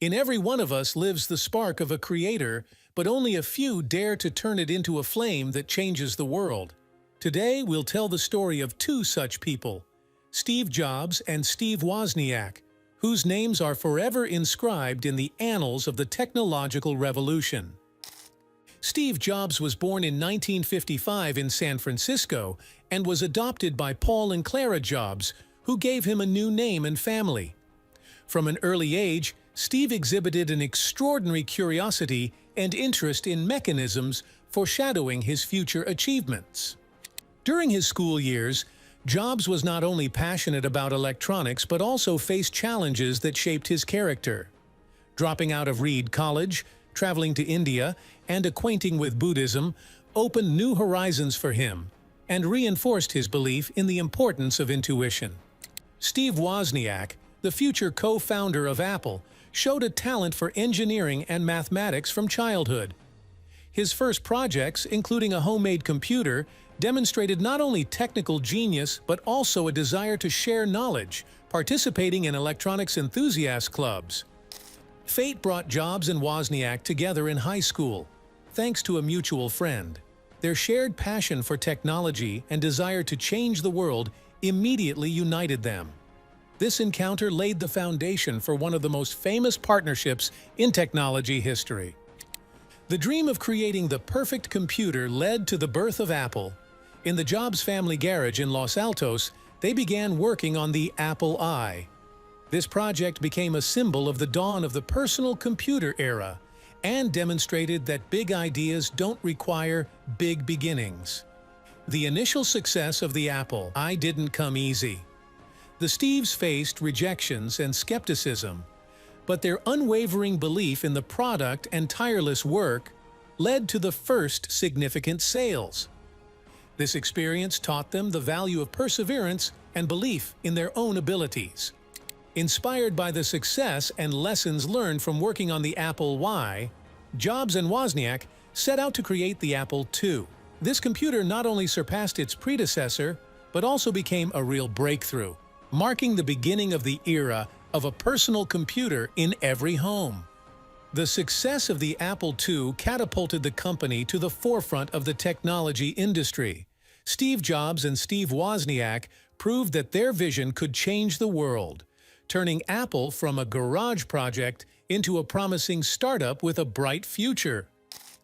In every one of us lives the spark of a creator, but only a few dare to turn it into a flame that changes the world. Today, we'll tell the story of two such people, Steve Jobs and Steve Wozniak, whose names are forever inscribed in the annals of the technological revolution. Steve Jobs was born in 1955 in San Francisco and was adopted by Paul and Clara Jobs, who gave him a new name and family. From an early age, Steve exhibited an extraordinary curiosity and interest in mechanisms, foreshadowing his future achievements. During his school years, Jobs was not only passionate about electronics but also faced challenges that shaped his character. Dropping out of Reed College, traveling to India, and acquainting with Buddhism opened new horizons for him and reinforced his belief in the importance of intuition. Steve Wozniak, the future co-founder of Apple, showed a talent for engineering and mathematics from childhood. His first projects, including a homemade computer, demonstrated not only technical genius but also a desire to share knowledge, participating in electronics enthusiast clubs. Fate brought Jobs and Wozniak together in high school, thanks to a mutual friend. Their shared passion for technology and desire to change the world immediately united them. This encounter laid the foundation for one of the most famous partnerships in technology history. The dream of creating the perfect computer led to the birth of Apple. In the Jobs family garage in Los Altos, they began working on the Apple I. This project became a symbol of the dawn of the personal computer era and demonstrated that big ideas don't require big beginnings. The initial success of the Apple I didn't come easy. The Steves faced rejections and skepticism, but their unwavering belief in the product and tireless work led to the first significant sales. This experience taught them the value of perseverance and belief in their own abilities. Inspired by the success and lessons learned from working on the Apple I, Jobs and Wozniak set out to create the Apple II. This computer not only surpassed its predecessor, but also became a real breakthrough, marking the beginning of the era of a personal computer in every home. The success of the Apple II catapulted the company to the forefront of the technology industry. Steve Jobs and Steve Wozniak proved that their vision could change the world, turning Apple from a garage project into a promising startup with a bright future.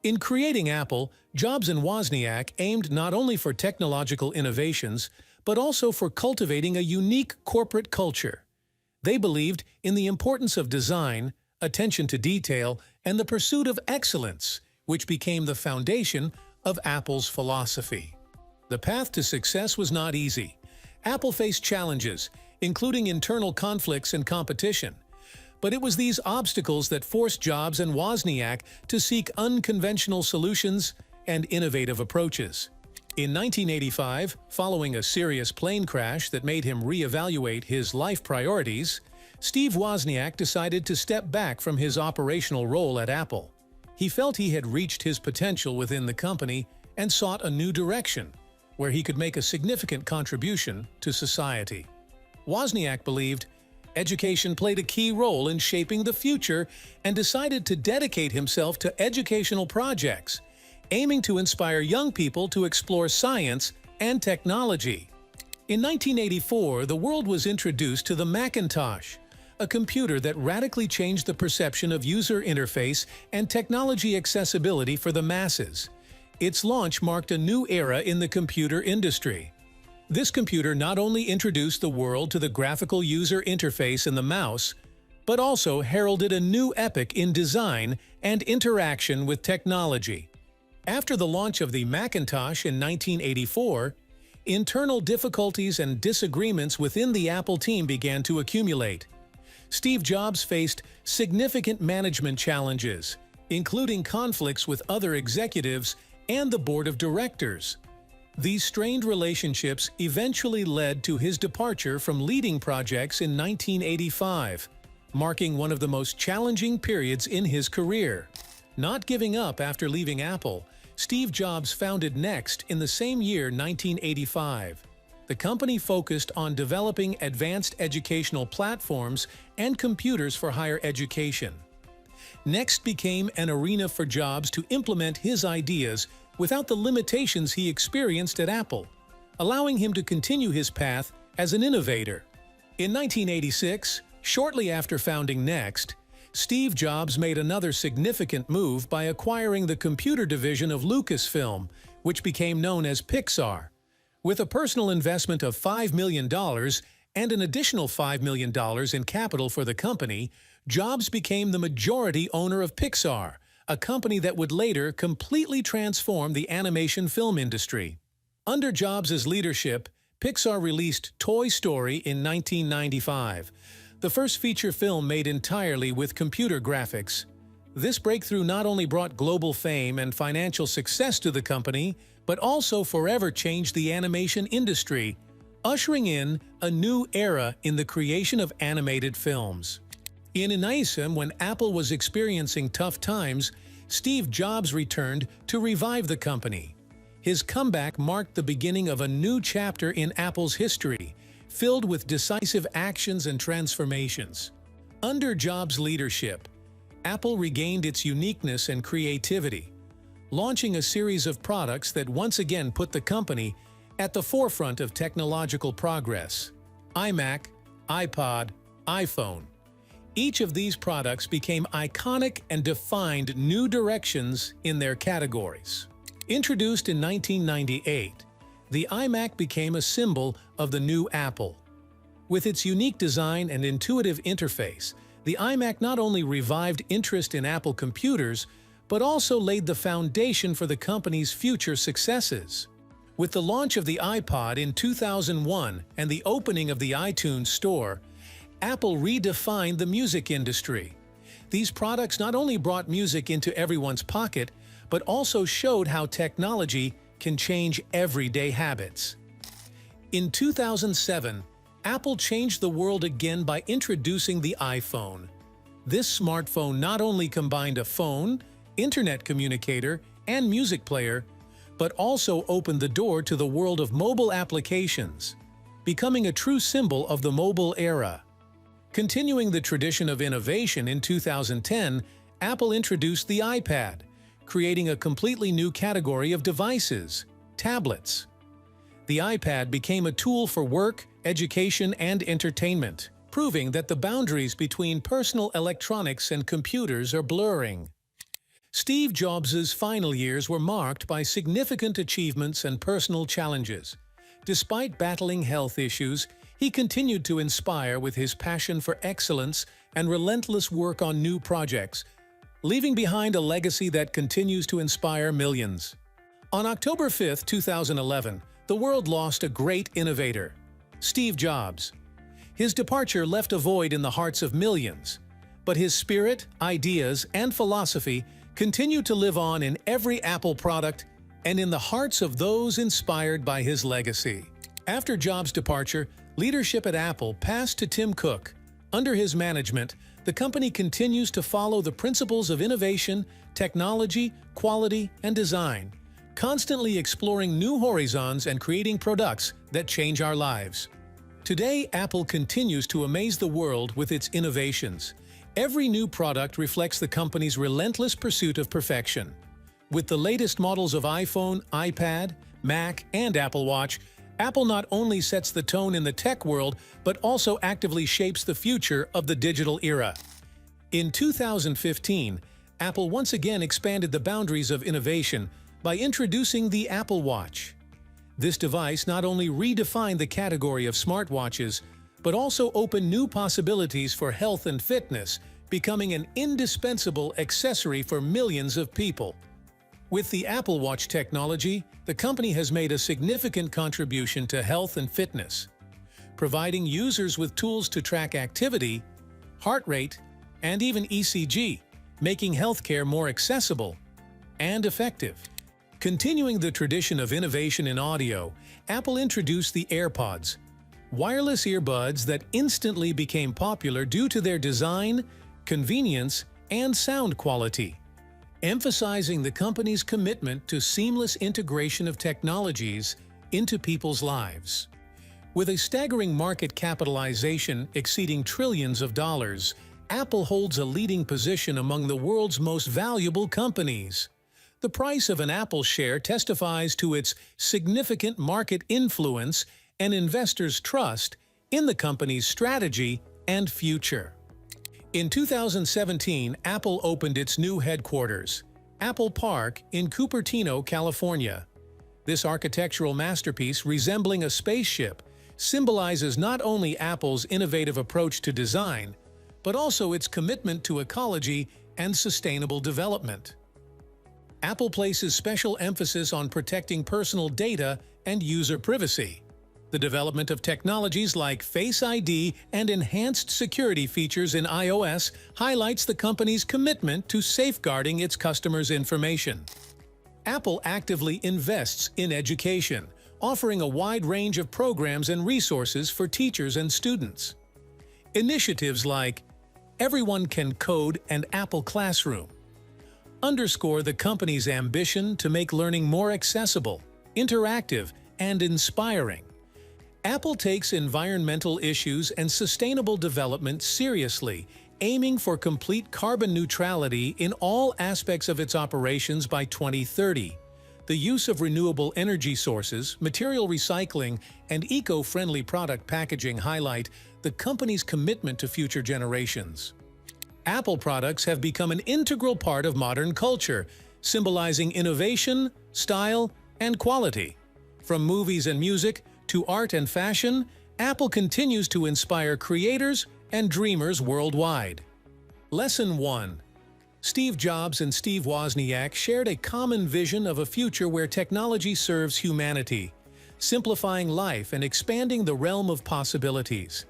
In creating Apple, Jobs and Wozniak aimed not only for technological innovations, but also for cultivating a unique corporate culture. They believed in the importance of design, attention to detail, and the pursuit of excellence, which became the foundation of Apple's philosophy. The path to success was not easy. Apple faced challenges, including internal conflicts and competition. But it was these obstacles that forced Jobs and Wozniak to seek unconventional solutions and innovative approaches. In 1985, following a serious plane crash that made him reevaluate his life priorities, Steve Wozniak decided to step back from his operational role at Apple. He felt he had reached his potential within the company and sought a new direction, where he could make a significant contribution to society. Wozniak believed education played a key role in shaping the future and decided to dedicate himself to educational projects, aiming to inspire young people to explore science and technology. In 1984, the world was introduced to the Macintosh, a computer that radically changed the perception of user interface and technology accessibility for the masses. Its launch marked a new era in the computer industry. This computer not only introduced the world to the graphical user interface and the mouse, but also heralded a new epoch in design and interaction with technology. After the launch of the Macintosh in 1984, internal difficulties and disagreements within the Apple team began to accumulate. Steve Jobs faced significant management challenges, including conflicts with other executives and the board of directors. These strained relationships eventually led to his departure from leading projects in 1985, marking one of the most challenging periods in his career. Not giving up after leaving Apple, Steve Jobs founded Next in the same year, 1985. The company focused on developing advanced educational platforms and computers for higher education. Next became an arena for Jobs to implement his ideas without the limitations he experienced at Apple, allowing him to continue his path as an innovator. In 1986, shortly after founding Next, Steve Jobs made another significant move by acquiring the computer division of Lucasfilm, which became known as Pixar. With a personal investment of $5 million and an additional $5 million in capital for the company, Jobs became the majority owner of Pixar, a company that would later completely transform the animation film industry. Under Jobs' leadership, Pixar released Toy Story in 1995, the first feature film made entirely with computer graphics. This breakthrough not only brought global fame and financial success to the company, but also forever changed the animation industry, ushering in a new era in the creation of animated films. In an ISM, when Apple was experiencing tough times, Steve Jobs returned to revive the company. His comeback marked the beginning of a new chapter in Apple's history, filled with decisive actions and transformations. Under Jobs' leadership, Apple regained its uniqueness and creativity, launching a series of products that once again put the company at the forefront of technological progress: iMac, iPod, iPhone. Each of these products became iconic and defined new directions in their categories. Introduced in 1998, the iMac became a symbol of the new Apple. With its unique design and intuitive interface, the iMac not only revived interest in Apple computers, but also laid the foundation for the company's future successes. With the launch of the iPod in 2001 and the opening of the iTunes Store, Apple redefined the music industry. These products not only brought music into everyone's pocket, but also showed how technology can change everyday habits. In 2007, Apple changed the world again by introducing the iPhone. This smartphone not only combined a phone, internet communicator, and music player, but also opened the door to the world of mobile applications, becoming a true symbol of the mobile era. Continuing the tradition of innovation, in 2010, Apple introduced the iPad, creating a completely new category of devices: tablets. The iPad became a tool for work, education, and entertainment, proving that the boundaries between personal electronics and computers are blurring. Steve Jobs' final years were marked by significant achievements and personal challenges. Despite battling health issues, he continued to inspire with his passion for excellence and relentless work on new projects, leaving behind a legacy that continues to inspire millions. On October 5, 2011, the world lost a great innovator, Steve Jobs. His departure left a void in the hearts of millions, but his spirit, ideas, and philosophy continue to live on in every Apple product and in the hearts of those inspired by his legacy. After Jobs' departure, leadership at Apple passed to Tim Cook. Under his management, the company continues to follow the principles of innovation, technology, quality, and design, constantly exploring new horizons and creating products that change our lives. Today, Apple continues to amaze the world with its innovations. Every new product reflects the company's relentless pursuit of perfection. With the latest models of iPhone, iPad, Mac, and Apple Watch, Apple not only sets the tone in the tech world, but also actively shapes the future of the digital era. In 2015, Apple once again expanded the boundaries of innovation by introducing the Apple Watch. This device not only redefined the category of smartwatches, but also opened new possibilities for health and fitness, becoming an indispensable accessory for millions of people. With the Apple Watch technology, the company has made a significant contribution to health and fitness, providing users with tools to track activity, heart rate, and even ECG, making healthcare more accessible and effective. Continuing the tradition of innovation in audio, Apple introduced the AirPods, wireless earbuds that instantly became popular due to their design, convenience, and sound quality, emphasizing the company's commitment to seamless integration of technologies into people's lives. With a staggering market capitalization exceeding trillions of dollars, Apple holds a leading position among the world's most valuable companies. The price of an Apple share testifies to its significant market influence and investors' trust in the company's strategy and future. In 2017, Apple opened its new headquarters, Apple Park, in Cupertino, California. This architectural masterpiece, resembling a spaceship, symbolizes not only Apple's innovative approach to design, but also its commitment to ecology and sustainable development. Apple places special emphasis on protecting personal data and user privacy. The development of technologies like Face ID and enhanced security features in iOS highlights the company's commitment to safeguarding its customers' information. Apple actively invests in education, offering a wide range of programs and resources for teachers and students. Initiatives like Everyone Can Code and Apple Classroom underscore the company's ambition to make learning more accessible, interactive, and inspiring. Apple takes environmental issues and sustainable development seriously, aiming for complete carbon neutrality in all aspects of its operations by 2030. The use of renewable energy sources, material recycling, and eco-friendly product packaging highlight the company's commitment to future generations. Apple products have become an integral part of modern culture, symbolizing innovation, style, and quality. From movies and music to art and fashion, Apple continues to inspire creators and dreamers worldwide. Lesson 1. Steve Jobs and Steve Wozniak shared a common vision of a future where technology serves humanity, simplifying life and expanding the realm of possibilities.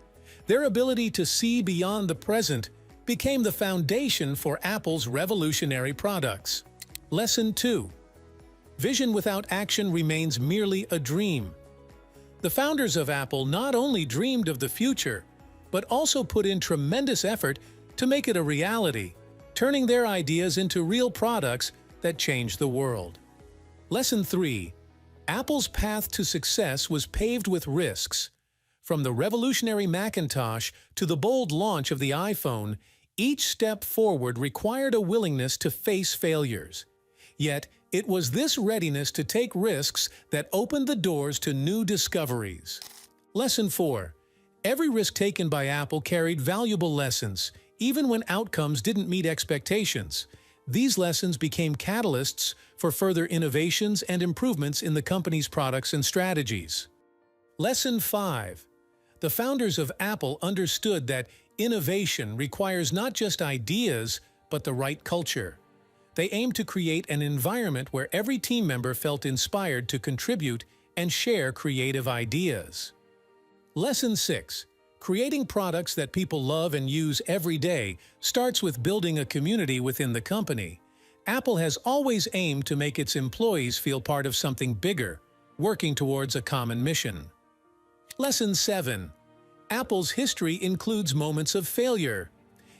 Their ability to see beyond the present became the foundation for Apple's revolutionary products. Lesson 2. Vision without action remains merely a dream. The founders of Apple not only dreamed of the future, but also put in tremendous effort to make it a reality, turning their ideas into real products that change the world. Lesson 3. Apple's path to success was paved with risks. From the revolutionary Macintosh to the bold launch of the iPhone, each step forward required a willingness to face failures. Yet, it was this readiness to take risks that opened the doors to new discoveries. Lesson 4. Every risk taken by Apple carried valuable lessons, even when outcomes didn't meet expectations. These lessons became catalysts for further innovations and improvements in the company's products and strategies. Lesson 5. The founders of Apple understood that innovation requires not just ideas, but the right culture. They aimed to create an environment where every team member felt inspired to contribute and share creative ideas. Lesson 6. Creating products that people love and use every day starts with building a community within the company. Apple has always aimed to make its employees feel part of something bigger, working towards a common mission. Lesson 7. Apple's history includes moments of failure.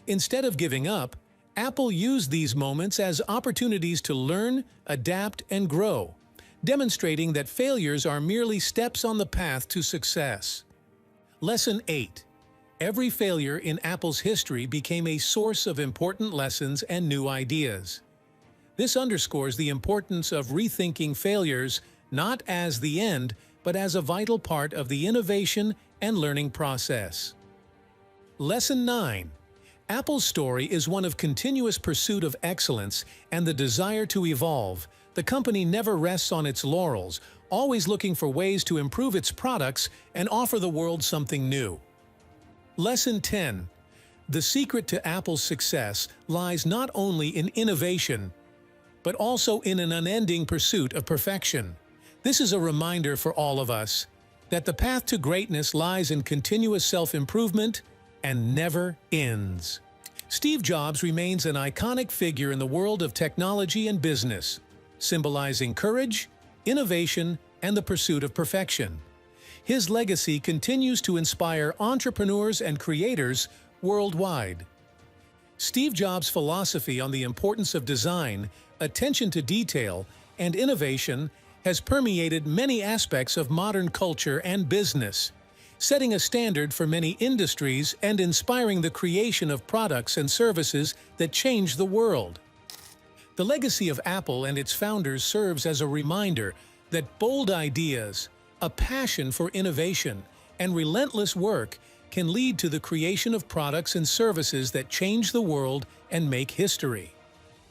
Instead of giving up, Apple used these moments as opportunities to learn, adapt, and grow, demonstrating that failures are merely steps on the path to success. Lesson 8. Every failure in Apple's history became a source of important lessons and new ideas. This underscores the importance of rethinking failures not as the end, but as a vital part of the innovation and learning process. Lesson 9. Apple's story is one of continuous pursuit of excellence and the desire to evolve. The company never rests on its laurels, always looking for ways to improve its products and offer the world something new. Lesson 10. The secret to Apple's success lies not only in innovation, but also in an unending pursuit of perfection. This is a reminder for all of us that the path to greatness lies in continuous self-improvement and never ends. Steve Jobs remains an iconic figure in the world of technology and business, symbolizing courage, innovation, and the pursuit of perfection. His legacy continues to inspire entrepreneurs and creators worldwide. Steve Jobs' philosophy on the importance of design, attention to detail, and innovation has permeated many aspects of modern culture and business. setting a standard for many industries and inspiring the creation of products and services that change the world. The legacy of Apple and its founders serves as a reminder that bold ideas, a passion for innovation, and relentless work can lead to the creation of products and services that change the world and make history.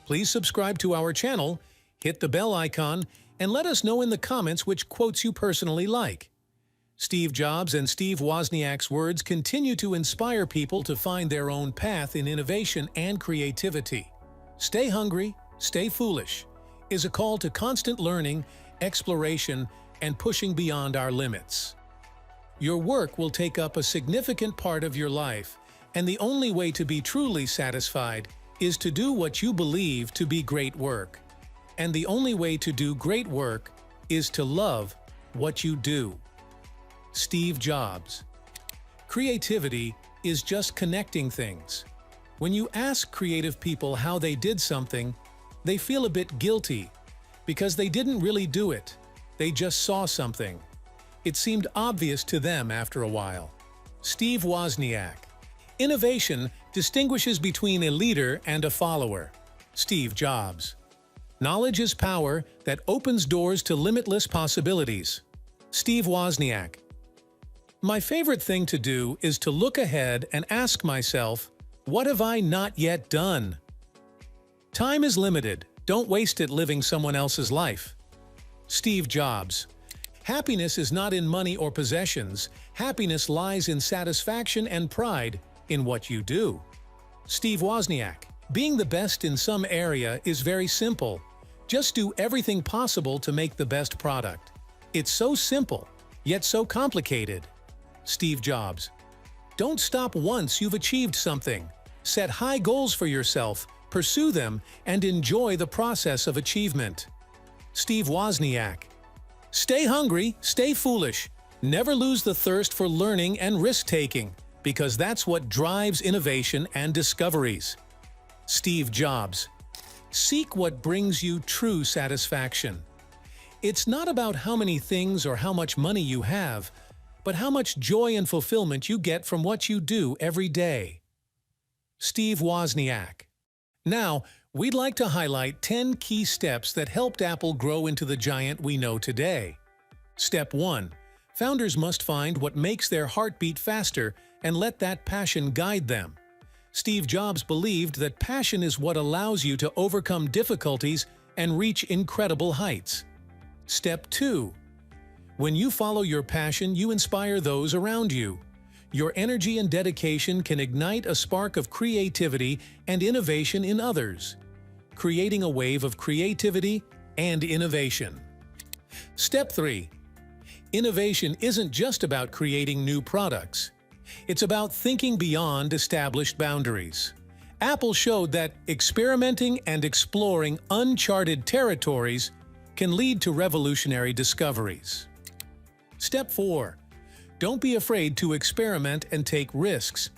Please subscribe to our channel, hit the bell icon, and let us know in the comments which quotes you personally like. Steve Jobs and Steve Wozniak's words continue to inspire people to find their own path in innovation and creativity. Stay hungry, stay foolish is a call to constant learning, exploration, and pushing beyond our limits. Your work will take up a significant part of your life, and the only way to be truly satisfied is to do what you believe to be great work. And the only way to do great work is to love what you do. Steve Jobs. Creativity is just connecting things. When you ask creative people how they did something, they feel a bit guilty because they didn't really do it. They just saw something. It seemed obvious to them after a while. Steve Wozniak. Innovation distinguishes between a leader and a follower. Steve Jobs. Knowledge is power that opens doors to limitless possibilities. Steve Wozniak. My favorite thing to do is to look ahead and ask myself, what have I not yet done? Time is limited. Don't waste it living someone else's life. Steve Jobs. Happiness is not in money or possessions. Happiness lies in satisfaction and pride in what you do. Steve Wozniak. Being the best in some area is very simple. Just do everything possible to make the best product. It's so simple, yet so complicated. Steve Jobs. Don't stop once you've achieved something. Set high goals for yourself, pursue them, and enjoy the process of achievement. Steve Wozniak. Stay hungry, stay foolish. Never lose the thirst for learning and risk-taking, because that's what drives innovation and discoveries. Steve Jobs. Seek what brings you true satisfaction. It's not about how many things or how much money you have, but how much joy and fulfillment you get from what you do every day. Steve Wozniak. Now, we'd like to highlight 10 key steps that helped Apple grow into the giant we know today. Step 1. Founders must find what makes their heart beat faster and let that passion guide them. Steve Jobs believed that passion is what allows you to overcome difficulties and reach incredible heights. Step 2. When you follow your passion, you inspire those around you. Your energy and dedication can ignite a spark of creativity and innovation in others, creating a wave of creativity and innovation. Step 3. Innovation isn't just about creating new products. It's about thinking beyond established boundaries. Apple showed that experimenting and exploring uncharted territories can lead to revolutionary discoveries. Step 4. Don't be afraid to experiment and take risks.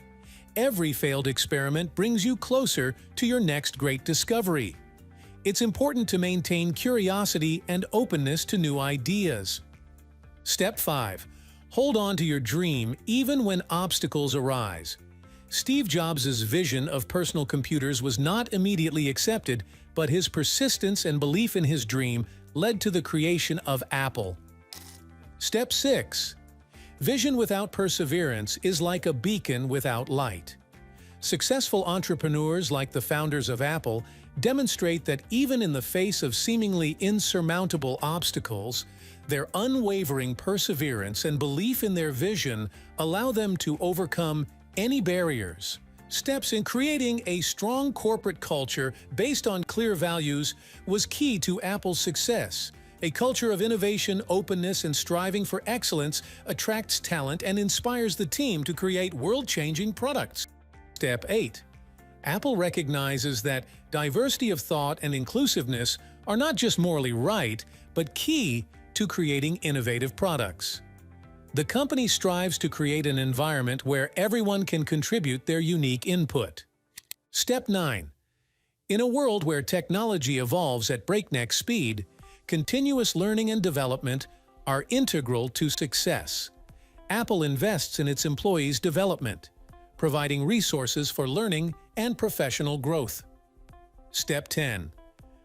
Every failed experiment brings you closer to your next great discovery. It's important to maintain curiosity and openness to new ideas. Step 5. Hold on to your dream even when obstacles arise. Steve Jobs' vision of personal computers was not immediately accepted, but his persistence and belief in his dream led to the creation of Apple. Step 6. Vision without perseverance is like a beacon without light. Successful entrepreneurs like the founders of Apple demonstrate that even in the face of seemingly insurmountable obstacles, their unwavering perseverance and belief in their vision allow them to overcome any barriers. Steps in creating a strong corporate culture based on clear values was key to Apple's success. A culture of innovation, openness, and striving for excellence attracts talent and inspires the team to create world-changing products. Step 8. Apple recognizes that diversity of thought and inclusiveness are not just morally right, but key to creating innovative products. The company strives to create an environment where everyone can contribute their unique input. Step 9. In a world where technology evolves at breakneck speed, continuous learning and development are integral to success. Apple invests in its employees' development, providing resources for learning and professional growth. Step 10.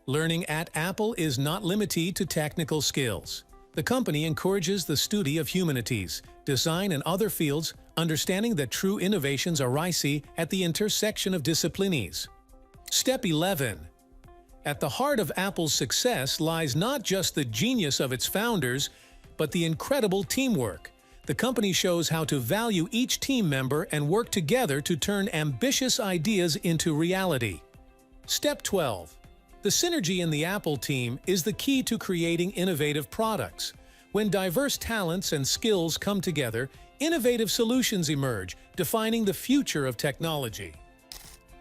Learning at Apple is not limited to technical skills. The company encourages the study of humanities, design, and other fields, understanding that true innovations arise at the intersection of disciplines. Step 11. At the heart of Apple's success lies not just the genius of its founders, but the incredible teamwork. The company shows how to value each team member and work together to turn ambitious ideas into reality. Step 12. The synergy in the Apple team is the key to creating innovative products. When diverse talents and skills come together, innovative solutions emerge, defining the future of technology.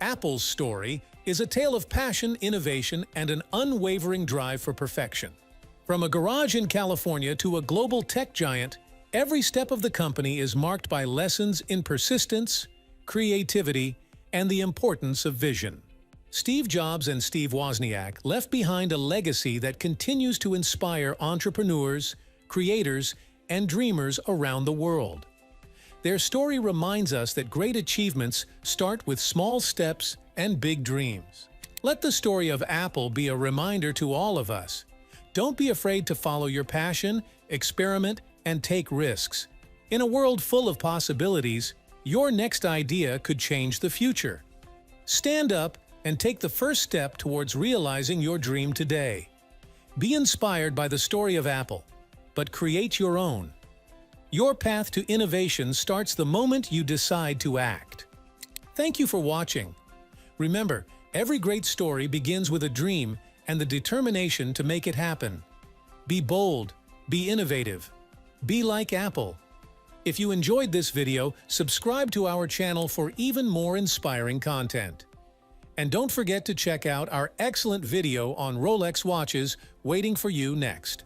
Apple's story is a tale of passion, innovation, and an unwavering drive for perfection. From a garage in California to a global tech giant, every step of the company is marked by lessons in persistence, creativity, and the importance of vision. Steve Jobs and Steve Wozniak left behind a legacy that continues to inspire entrepreneurs, creators, and dreamers around the world. Their story reminds us that great achievements start with small steps and big dreams. Let the story of Apple be a reminder to all of us. Don't be afraid to follow your passion, experiment, and take risks. In a world full of possibilities, your next idea could change the future. Stand up and take the first step towards realizing your dream today. Be inspired by the story of Apple, but create your own. Your path to innovation starts the moment you decide to act. Thank you for watching. Remember, every great story begins with a dream and the determination to make it happen. Be bold, be innovative, be like Apple. If you enjoyed this video, subscribe to our channel for even more inspiring content. And don't forget to check out our excellent video on Rolex watches waiting for you next.